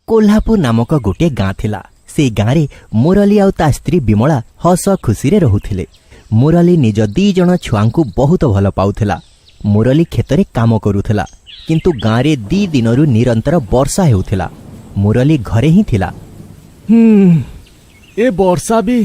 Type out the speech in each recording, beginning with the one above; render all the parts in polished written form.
कोल्हापुर नामक गोटे गाँ थिला। से गाँव मुरली आउ ता स्त्री विमला हस खुशी रे रहुथिले। मुरली निज 2 जण छुआंकु बहुत भल पाउथिला। मुरली खेतरे काम करुथिला, किंतु गाँव 2 दिनरु निरंतर वर्षा हेउथिला। मुरली घरे ही थिला। ए वर्षा भी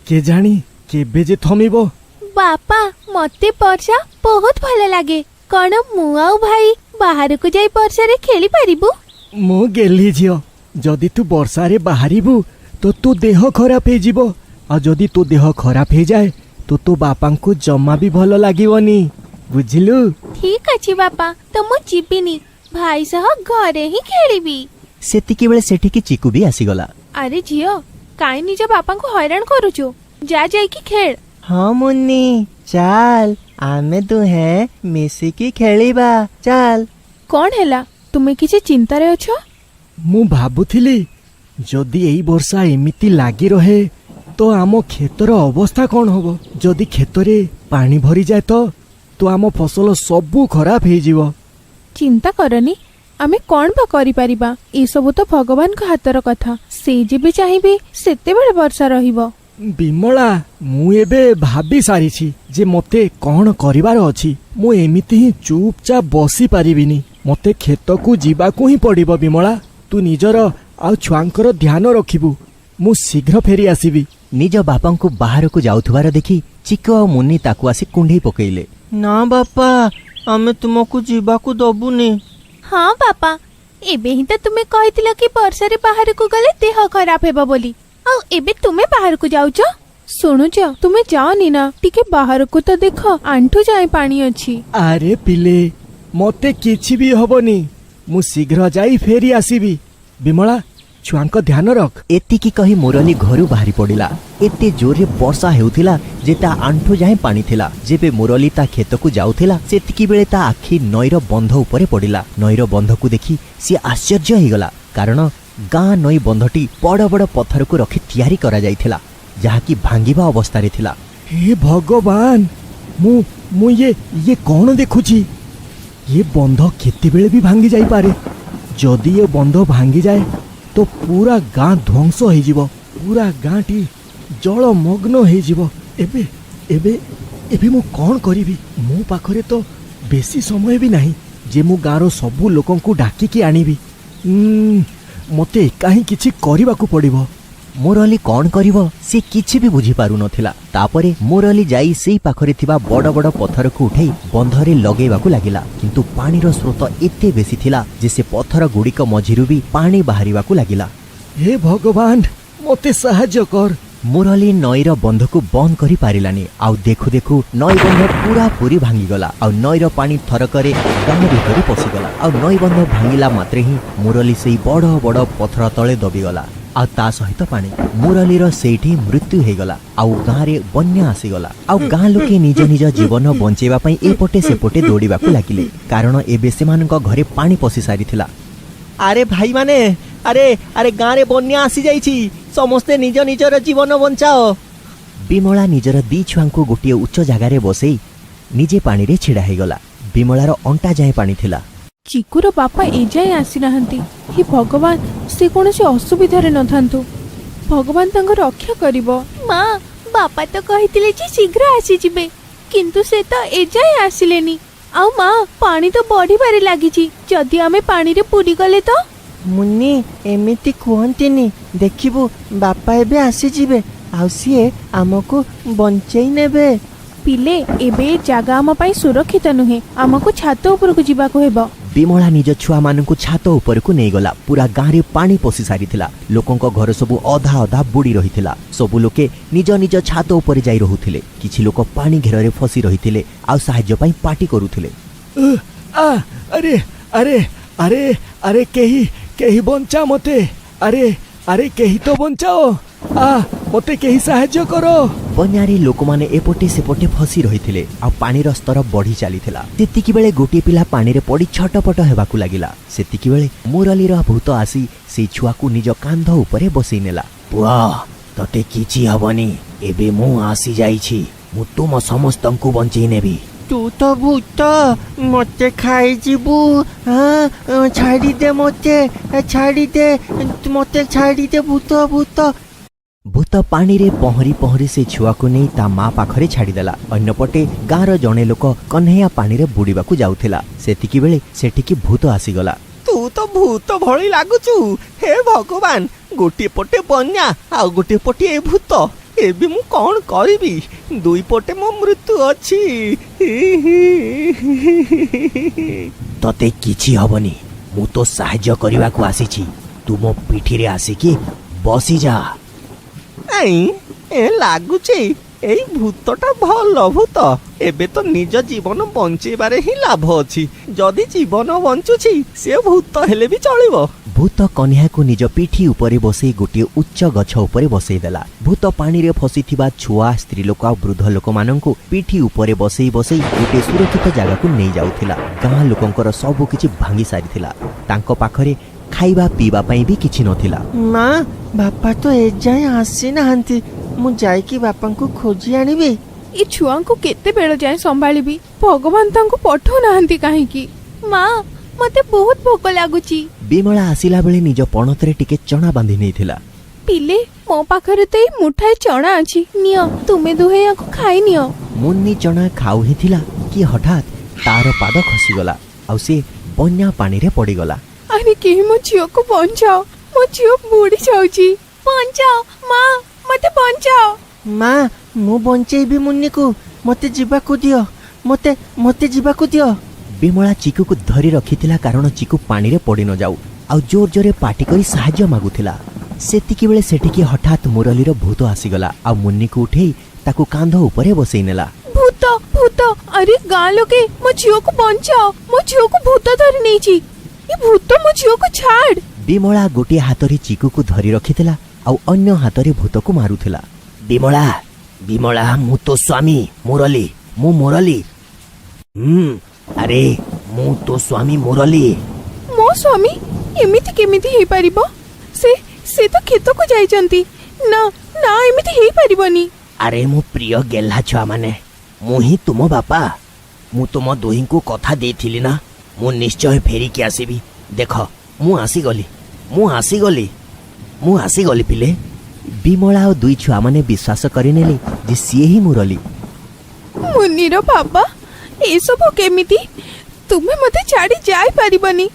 के जानी केबे जे थमिबो। बापा मते वर्षा बहुत भल लागे। कौन मु आउ भाई बाहर को जाई वर्षा रे खेली पारिबु? मु गेली झियो, जदि तू वर्षा रे बाहरिबु तो तू देह खराब हे जिवो। आ जदि तू देह खराब हे जाए तो तू बापा को जम्मा भी भल लागिवनी, बुझिलु? ठीक अछि बापा, तो मु जिबिनी, भाई सह घरे ही खेलिबी। सेतिकी बेले सेठिकी चिकू भी आसीगला। अरे झियो काई निज बापा को हैरान करूछु, जा जाई की खेल। हाँ मुन्नी चाल, आमे दुहे मिसिकी खेलिबा, चाल। कौन हैला, तुमे किछि चिंता रे अछो? मु भाबुथिली जदि एई वर्षा एमिति लागी रहे तो आम खेतर अवस्था कौन होबो। जदि खेतरे पानी भरी जाए तो आम फसल सबू खराब हे जिवो। चिंता करनी, आमे कौन बा करि परिबा। ए सब तो भगवान का हातर कथा, से जेबे चाहिबे सेते बेले वर्षा रहिबो। विमला मु एबे भाबी सारिछि जे मते कौन करिवार अछि। मु एमिति ही चुपचाप बसी पारिबिनी, मते खेत को जीवाकू ही पड़िबो। विमला तू निजर आ छुआंकर ध्यान रखिबु, मु शीघ्र फेरी आसीबी। निज बापा को बाहर को जाउथुबार देखि चिको आ मुन्नी ताकू आसी कुंढी पकेइले। ना बापा, आमे तुमको जीवाकू दबुनी। हाँ बापा, एबे ही तो तुम्हें कहिथिला कि वर्षा रे बाहर को गले देह खराब हेबो बोली, आ एबे तुमे बाहर को जाउछ। सुनुछ, तुमे जाओनी ना, टिके बाहर को तो देखो, आंठू जाए पानी अछि। अरे पिले मते किछि भी हबनी, मु शीघ्र जाई फेरी आसीबी। विमला छुआंक ध्यान रख। एतिकी कही मुरली घरु बाहरी पड़िला। एते जोरे वर्षा हेउथिला जे ता आंठू जाए पानी थिला। जेबे मुरली ता खेत को जाउथिला सेतिकी बेले ता आखि नईर बंध उपरे पड़िला। नईर बंध को देखि सी आश्चर्य हेगला, कारण गाँ नई बंधटी बड़ बड़ पत्थर को रखी तैयारी करा जाइथिला, जहा की भांगिबा अवस्था रे थिला। हे भगवान, मु ये कौन देखुची? ये बंध केते बेले भी भांगी जाई पारे। जदि ये बंध भांगी जाए तो पूरा गाँ ध्वंस हो जिवो, पूरा गाँटी जलमग्न हो जिवो। एबे एबे एबे मु कौन करिवि? मो पाखरे तो बेसी समय भी नहीं जे मु गाँर सबू लोकन को डाकी की आनिबी। मते एका ही किछि करिबाकू पड़िबो। मुरली कौन करिवो से किछि भी बुझी पारु नथिला। तापरे मुरली जाई सेई पाखरे थिबा बड़ बड़ पत्थर को उठेई बंधरे लगेबाकू लागिला, किंतु पानीर स्रोत एते बेसी थिला जे से पत्थर गुड़िक मझिरु भी पानी बाहरिबाकू लागिला। हे भगवान, मते सहाय्य कर। मुरली नईर बंध को बंद करि पारिलानी। आउ देखु देखु नई बंध पूरा पूरी भांगी गला। आउ नईर पानी थरकरे गाँ भीतर पशिगला। आउ नई बंध भांगिला मात्रे ही मुरली सेई बड़ बड़ पत्थर तले दबिगला। आ ता सहित पानी मुरलीर सेठी मृत्यु हेगला। आउ गाँ रे बन्या आसीगला। आउ गाँ लोके निज निज जीवन बंचेबा पई एपटे सेपटे दौड़ीबाकू लागिले, कारण एबे सेमानक घरे पानी पशि सारिथिला। अरे भाई माने, अरे गाँ रे बन्या आसी जाइछि, समस्ते निज निजर जीवन बंचाओ। विमला निजर 2 छुआंकू गोटे उच्च जगार बसई निजे पानी रे छिड़ा हेगला। विमलार अंटा जाए पानी थिला। चिकुर बापा एजाए आसी नाहंती। हे भगवान, से कोनोसी असुविधा रे नथांतु, भगवान तांको रक्षा करिवो। माँ, बापा तो कहिथिले जे शीघ्र आसी जिबे, किंतु से तो एजाए आसिलेनी। आउ माँ, पानी तो बढ़ी बारे लागिछि, जदि आमे पानी रे पूरी गले तो? मुन्नी एमिति कुहंतिनी, देखिबु बापा एबे आसी जिबे, आउ सिए हमको बंचेई नेबे। पिले एबे जागा आम पई सुरक्षित नुहे, आमको छात ऊपर को जीवाको हेबो। विमला निज छुआ मानकु छात ऊपर को नहीं गला। पूरा गाँ रे पानी पशि सारिथिला। लोकंक घर सबु अधा अधा बुड़ी रहिथिला। सबु लोके निज निज छात ऊपर जाई रहुथिले। किछि लोक पानी घेर रे फसी रहिथिले, आउ सहाय्य पई पार्टी करुथिले। अरे अरे अरे अरे केही बंचा मते। अरे केही तो बंचाओ, मते केही सहाय्य करो। बन्यारे लोक माने एपटे सेपटे फसी रहिथिले। आ पानीर स्तर बढ़ी चलीथिला। सेतिकी बेले गोटे पिला पानी रे पड़ी छटपट हेबाकू लागिला। सेतिकी बेले मुरलीर भूत आसी से छुआकू निज कांध उपरे बसई नेला। पुआ, तते किछि हबनी, एबे मु आसी जाइछि, मु तुम समस्तंकु बंचेई नेबी। तू तो भूत मते खाई जीबू। हाँ छाड़ी दे मते, छाड़ी दे मते, छाड़ी दे भूत भूत। भूत पानी रे पहरी पहरी से छुआକୁ ନେଇ ତା ମା ପାଖରେ ଛାଡ଼ିଦେଲା। ଅନ୍ୟପଟେ ଗାଁର ଜଣେ ଲୋକ କହ୍ନେୟା ପାଣିରେ ବୁଡ଼ିବାକୁ ଯାଉଥିଲା। ସେତିକି ବେଳେ ସେଠିକି ଭୂତ ଆସିଗଲା। तू तो भूत भଳି ଲାଗୁଛୁ। हे भगवान, गोटे पटे बन्या आउ गोटे पटे ए भूत। ଏବେ ମୁଁ କ'ଣ କରିବି? ଦୁଇ ପଟେ ମୋ ମୃତ୍ୟୁ ଅଛି। ତତେ କିଛି ହବନି, ମୁଁ ତ ସାହାଯ୍ୟ କରିବାକୁ ଆସିଛି। ତୁ ମୋ ପିଠିରେ ଆସିକି ବସିଯା। ଏ ଲାଗୁଛି ଏଇ ଭୂତଟା ଭଲ ଭୂତ। ଏବେ ତ ନିଜ ଜୀବନ ବଞ୍ଚେଇବାରେ ହିଁ ଲାଭ ଅଛି। ଯଦି ଜୀବନ ବଞ୍ଚୁଛି ସେ ଭୂତ ହେଲେ ବି ଚଳିବ। ଭୂତ କହ୍ନେୟାକୁ ନିଜ ପିଠି ଉପରେ ବସେଇ ଗୋଟିଏ ଉଚ୍ଚ ଗଛ ଉପରେ ବସେଇ ଦେଲା। ଭୂତ ପାଣିରେ ଫସିଥିବା ଛୁଆ, ସ୍ତ୍ରୀ ଲୋକ ଆଉ ବୃଦ୍ଧ ଲୋକମାନଙ୍କୁ ପିଠି ଉପରେ ବସେଇ ବସେଇ ଗୋଟିଏ ସୁରକ୍ଷିତ ଜାଗାକୁ ନେଇ ଯାଉଥିଲା। ଗାଁ ଲୋକଙ୍କର ସବୁ କିଛି ଭାଙ୍ଗି ସାରିଥିଲା। ତାଙ୍କ ପାଖରେ ଖାଇବା ପିଇବା ପାଇଁ ବି କିଛି ନଥିଲା। ମା ବାପା ତ ଏଯାଏଁ ଆସିନାହାନ୍ତି। ମୁଁ ଯାଇକି ବାପାଙ୍କୁ ଖୋଜି ଆଣିବି। ଏ ଛୁଆଙ୍କୁ କେତେବେଳ ଯାଏଁ ସମ୍ଭାଳିବି? ଭଗବାନ ତାଙ୍କୁ ପଠଉନାହାନ୍ତି କାହିଁକି? ମା, ମତେ ବହୁତ ଭୋକ ଲାଗୁଛି। ବିମଳା ଆସିଲା ବେଳେ ନିଜ ପଣତରେ ଟିକେ ଚଣା ବାନ୍ଧି ନେଇଥିଲା। ପିଲେ, ମୋ ପାଖରେ ତ ଏଇ ମୁଠାଏ ଚଣା ଅଛି, ନିଅ, ତୁମେ ଦୁହେଁ ୟାକୁ ଖାଇ ନିଅ। ମୁନ୍ନି ଚଣା ଖାଉ ହିଁ ଥିଲା କି ହଠାତ୍ ତାର ପାଦ ଖସିଗଲା ଆଉ ସେ ବନ୍ୟା ପାଣିରେ ପଡ଼ିଗଲା। ଆରେ କେହି ମୋ ଝିଅକୁ ବଞ୍ଚାଅ, ମୋ ଝିଅ ବୁଡ଼ି ଯାଉଛି। ବଞ୍ଚାଅ ମା, ମତେ ବଞ୍ଚାଅ। ମା, ମୁଁ ବଞ୍ଚେଇବି ମୁନ୍ନିକୁ। ମତେ ଯିବାକୁ ଦିଅ, ମତେ ଯିବାକୁ ଦିଅ। ବିମଳା ଚିକୁକୁ ଧରି ରଖିଥିଲା କାରଣ ଚିକୁ ପାଣିରେ ପଡ଼ି ନ ଯାଉ ଆଉ ଜୋର ଜୋରେ ପାଟି କରି ସାହାଯ୍ୟ ମାଗୁଥିଲା। ସେତିକି ବେଳେ ସେଠିକି ହଠାତ୍ ମୁରଲୀର ଭୂତ ଆସିଗଲା ଆଉ ମୁନ୍ନିକୁ ଉଠେଇ ତାକୁ କାନ୍ଧ ଉପରେ ବସେଇ ନେଲା। ଭୂତ ଭୂତ, ଆରେ ଗାଁ ଲୋକେ ମୋ ଝିଅକୁ ବଞ୍ଚାଅ, ମୋ ଝିଅକୁ ଭୂତ ଧରି ନେଇଛି। ଏ ଭୂତ ମୋ ଝିଅକୁ ଛାଡ। ବିମଳା ଗୋଟିଏ ହାତରେ ଚିକୁକୁ ଧରି ରଖିଥିଲା ଆଉ ଅନ୍ୟ ହାତରେ ଭୂତକୁ ମାରୁଥିଲା। ବିମଳା, ବିମଳା, ମୁଁ ତୋ ସ୍ୱାମୀ ମୁରଲୀ, ମୁଁ ମୁରଲୀ। ଆରେ ମୁଁ ତୋ ସ୍ୱାମୀ ମୁରଲୀ। ମୋ ସ୍ୱାମୀ ଏମିତି କେମିତି ହେଇପାରିବ? ସେ ତ କ୍ଷେତକୁ ଯାଇଛନ୍ତି। ନା ନା, ଏମିତି ହେଇପାରିବନି। ଆରେ ମୋ ପ୍ରିୟ ଗେହ୍ଲା ଛୁଆମାନେ, ମୁଁ ହିଁ ତୁମ ବାପା। ମୁଁ ତୁମ ଦୁହିଁଙ୍କୁ କଥା ଦେଇଥିଲି ନା, ମୁଁ ନିଶ୍ଚୟ ଫେରିକି ଆସିବି। ଦେଖ, ମୁଁ ଆସିଗଲି ପିଲେ। ବିମଳା ଆଉ ଦୁଇ ଛୁଆମାନେ ବିଶ୍ୱାସ କରିନେଲେ ଯେ ସିଏ ହିଁ ମୁରଲୀ। ମୁନିର ବାବା, ଏସବୁ କେମିତି? ତୁମେ ମତେ ଛାଡି ଯାଇପାରିବନି।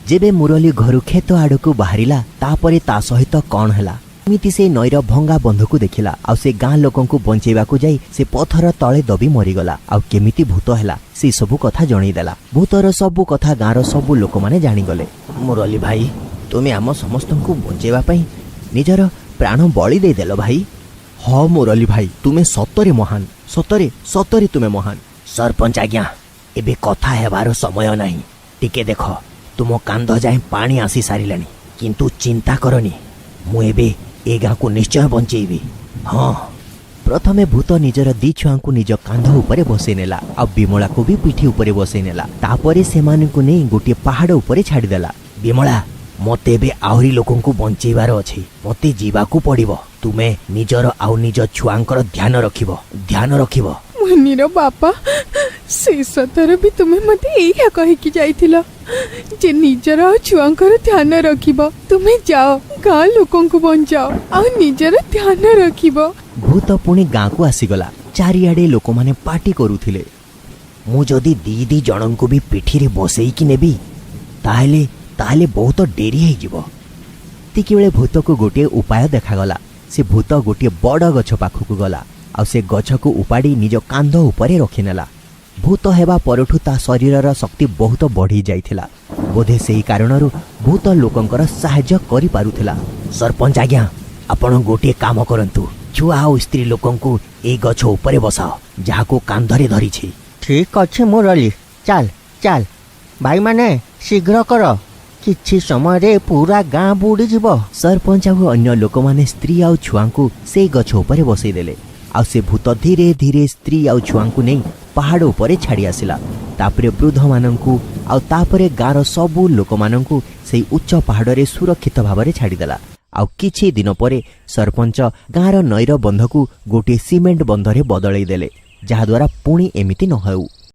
ଯେବେ ମୁରଲୀ ଘରୁ କ୍ଷେତ ଆଡ଼କୁ ବାହାରିଲା, ତାପରେ ତା ସହିତ କ'ଣ ହେଲା? ଏମିତି ସେ ନଈର ଭଙ୍ଗା ବନ୍ଧକୁ ଦେଖିଲା ଆଉ ସେ ଗାଁ ଲୋକଙ୍କୁ ବଞ୍ଚେଇବାକୁ ଯାଇ ସେ ପଥର ତଳେ ଦବି ମରିଗଲା। ଆଉ କେମିତି ଭୂତ ହେଲା ସେ ସବୁ କଥା ଜଣେଇଦେଲା। ଭୂତର ସବୁ କଥା ଗାଁର ସବୁ ଲୋକମାନେ ଜାଣିଗଲେ। ମୁରଲୀ ଭାଇ, ତୁମେ ଆମ ସମସ୍ତଙ୍କୁ ବଞ୍ଚେଇବା ପାଇଁ ନିଜର ପ୍ରାଣ ବଳି ଦେଇଦେଲ ଭାଇ। ହଁ ମୁରଲୀ ଭାଇ, ତୁମେ ସତରେ ମହାନ, ସତରେ ସତରେ ତୁମେ ମହାନ। ସରପଞ୍ଚ ଆଜ୍ଞା, ଏବେ କଥା ହେବାର ସମୟ ନାହିଁ। ଟିକେ ଦେଖ, ତୁମ କାନ୍ଧ ଯାଏଁ ପାଣି ଆସି ସାରିଲାଣି। କିନ୍ତୁ ଚିନ୍ତା କରନି, ମୁଁ ଏବେ ଏ ଗାଁକୁ ନିଶ୍ଚୟ ବଞ୍ଚେଇବି। ହଁ। ପ୍ରଥମେ ଭୂତ ନିଜର ଦି ଛୁଆଙ୍କୁ ନିଜ କାନ୍ଧ ଉପରେ ବସେଇ ନେଲା ଆଉ ବିମଳାକୁ ବି ପିଠି ଉପରେ ବସେଇ ନେଲା। ତାପରେ ସେମାନଙ୍କୁ ନେଇ ଗୋଟିଏ ପାହାଡ଼ ଉପରେ ଛାଡ଼ିଦେଲା। ବିମଳା, ମତେ ଏବେ ଆହୁରି ଲୋକଙ୍କୁ ବଞ୍ଚେଇବାର ଅଛି, ମତେ ଯିବାକୁ ପଡ଼ିବ। ତୁମେ ନିଜର ଆଉ ନିଜ ଛୁଆଙ୍କର ଧ୍ୟାନ ରଖିବ। ମୁନିର ବାପା, ଶେଷଥର ବି ତୁମେ ମତେ ଏଇଆ କହିକି ଯାଇଥିଲ ଯେ ନିଜର ଆଉ ଛୁଆଙ୍କର ଧ୍ୟାନ ରଖିବ। ତୁମେ ଯାଅ, ଗାଁ ଲୋକଙ୍କୁ ବଞ୍ଚାଅ ଆଉ ନିଜର ଧ୍ୟାନ ରଖିବ। ଭୂତ ପୁଣି ଗାଁକୁ ଆସିଗଲା। ଚାରିଆଡ଼େ ଲୋକମାନେ ପାଟି କରୁଥିଲେ। ମୁଁ ଯଦି ଦି ଜଣଙ୍କୁ ବି ପିଠିରେ ବସେଇକି ନେବି ତାହେଲେ ବହୁତ ଡେରି ହେଇଯିବ। ସେତିକିବେଳେ ଭୂତକୁ ଗୋଟିଏ ଉପାୟ ଦେଖାଗଲା। ସେ ଭୂତ ଗୋଟିଏ ବଡ଼ ଗଛ ପାଖକୁ ଗଲା ଆଉ ସେ ଗଛକୁ ଉପାଡ଼ି ନିଜ କାନ୍ଧ ଉପରେ ରଖିନେଲା। ଭୂତ ହେବା ପରଠୁ ତା ଶରୀରର ଶକ୍ତି ବହୁତ ବଢ଼ି ଯାଇଥିଲା। ବୋଧେ ସେହି କାରଣରୁ ଭୂତ ଲୋକଙ୍କର ସାହାଯ୍ୟ କରିପାରୁଥିଲା। ସରପଞ୍ଚ ଆଜ୍ଞା, ଆପଣ ଗୋଟିଏ କାମ କରନ୍ତୁ, ଛୁଆ ଆଉ ସ୍ତ୍ରୀ ଲୋକଙ୍କୁ ଏଇ ଗଛ ଉପରେ ବସାଅ ଯାହାକୁ କାନ୍ଧରେ ଧରିଛି। ଠିକ ଅଛି ମୁରଲୀ, ଚାଲ ଭାଇମାନେ, ଶୀଘ୍ର କର। କିଛି ସମୟରେ ପୁରା ଗାଁ ବୁଡ଼ିଯିବ। ସରପଞ୍ଚ ଆଉ ଅନ୍ୟ ଲୋକମାନେ ସ୍ତ୍ରୀ ଆଉ ଛୁଆଙ୍କୁ ସେଇ ଗଛ ଉପରେ ବସେଇ ଦେଲେ ଆଉ ସେ ଭୂତ ଧୀରେ ଧୀରେ ସ୍ତ୍ରୀ ଆଉ ଛୁଆଙ୍କୁ ନେଇ ପାହାଡ଼ ଉପରେ ଛାଡ଼ି ଆସିଲା। ତାପରେ ବୃଦ୍ଧମାନଙ୍କୁ ଆଉ ତାପରେ ଗାଁର ସବୁ ଲୋକମାନଙ୍କୁ ସେଇ ଉଚ୍ଚ ପାହାଡ଼ରେ ସୁରକ୍ଷିତ ଭାବରେ ଛାଡ଼ିଦେଲା ଆଉ କିଛି ଦିନ ପରେ ସରପଞ୍ଚ ଗାଁର ନଈର ବନ୍ଧକୁ ଗୋଟିଏ ସିମେଣ୍ଟ ବନ୍ଧରେ ବଦଳେଇ ଦେଲେ, ଯାହାଦ୍ୱାରା ପୁଣି ଏମିତି ନ ହେଉ।